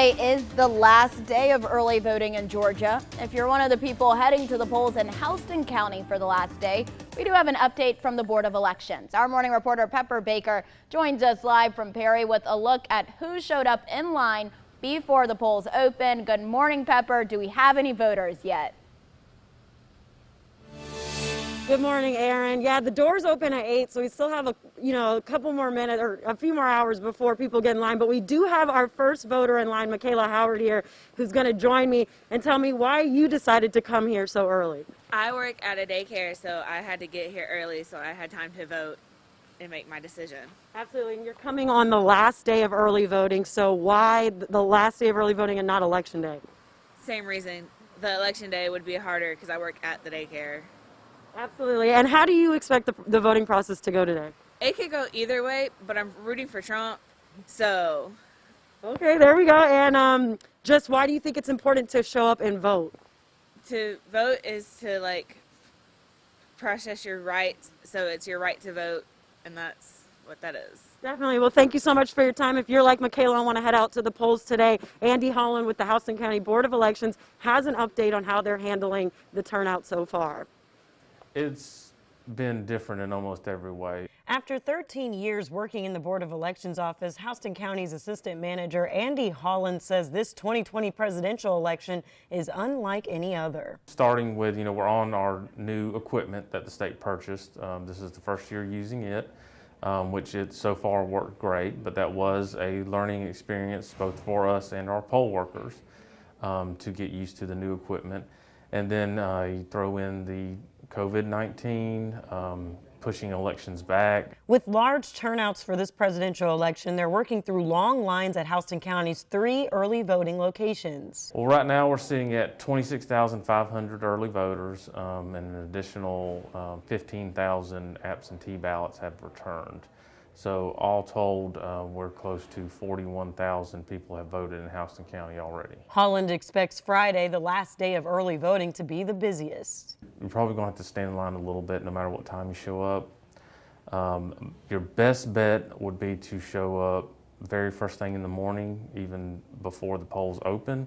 Today is the last day of early voting in Georgia. If you're one of the people heading to the polls in Houston County for the last day, we do have an update from the Board of Elections. Our morning reporter Pepper Baker joins us live from Perry with a look at who showed up in line before the polls open. Good morning, Pepper. Do we have any voters yet? Good morning, Aaron. Yeah, the doors open at 8, so we still have a couple more minutes or a few more hours before people get in line. But we do have our first voter in line, Michaela Howard here, who's going to join me and tell me why you decided to come here so early. I work at a daycare, so I had to get here early, so I had time to vote and make my decision. Absolutely, and you're coming on the last day of early voting. So why the last day of early voting and not election day? Same reason. The election day would be harder because I work at the daycare. Absolutely. And how do you expect the voting process to go today? It could go either way, but I'm rooting for Trump, so. Okay, there we go. And just why do you think it's important to show up and vote? To vote is to process your rights, so it's your right to vote, and that's what that is. Definitely. Well, thank you so much for your time. If you're like Michaela and want to head out to the polls today, Andy Holland with the Houston County Board of Elections has an update on how they're handling the turnout so far. It's been different in almost every way. After 13 years working in the Board of Elections office, Houston County's Assistant Manager Andy Holland says this 2020 presidential election is unlike any other. Starting with, we're on our new equipment that the state purchased. This is the first year using it, which it so far worked great, but that was a learning experience both for us and our poll workers to get used to the new equipment. And then you throw in the COVID-19, pushing elections back. With large turnouts for this presidential election, they're working through long lines at Houston County's 3 early voting locations. Well, right now we're sitting at 26,500 early voters, and an additional 15,000 absentee ballots have returned. So all told, we're close to 41,000 people have voted in Houston County already. Holland expects Friday, the last day of early voting, to be the busiest. You're probably going to have to stand in line a little bit no matter what time you show up. Your best bet would be to show up very first thing in the morning, even before the polls open,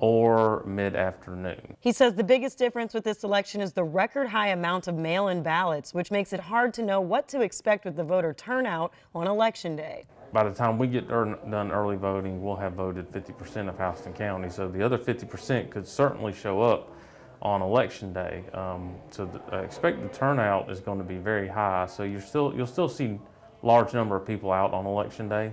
or mid-afternoon. He says the biggest difference with this election is the record high amount of mail-in ballots, which makes it hard to know what to expect with the voter turnout on Election Day. By the time we get done early voting, we'll have voted 50% of Houston County, so the other 50% could certainly show up on Election Day. Expect the turnout is going to be very high, so you'll still see large number of people out on Election Day.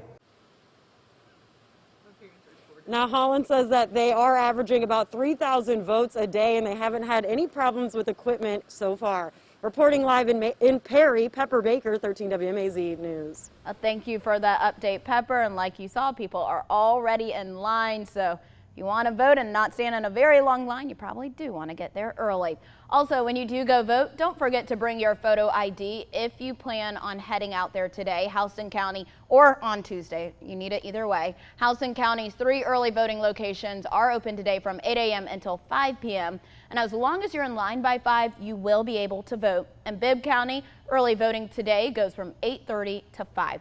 Now, Holland says that they are averaging about 3,000 votes a day, and they haven't had any problems with equipment so far. Reporting live in Perry, Pepper Baker, 13 WMAZ News. Thank you for that update, Pepper. And like you saw, people are already in line, so if you want to vote and not stand in a very long line, you probably do want to get there early. Also, when you do go vote, don't forget to bring your photo ID if you plan on heading out there today. Houston County or on Tuesday, you need it either way. Houston County's 3 early voting locations are open today from 8 a.m. until 5 p.m. And as long as you're in line by 5, you will be able to vote. In Bibb County, early voting today goes from 8:30 to 5:30.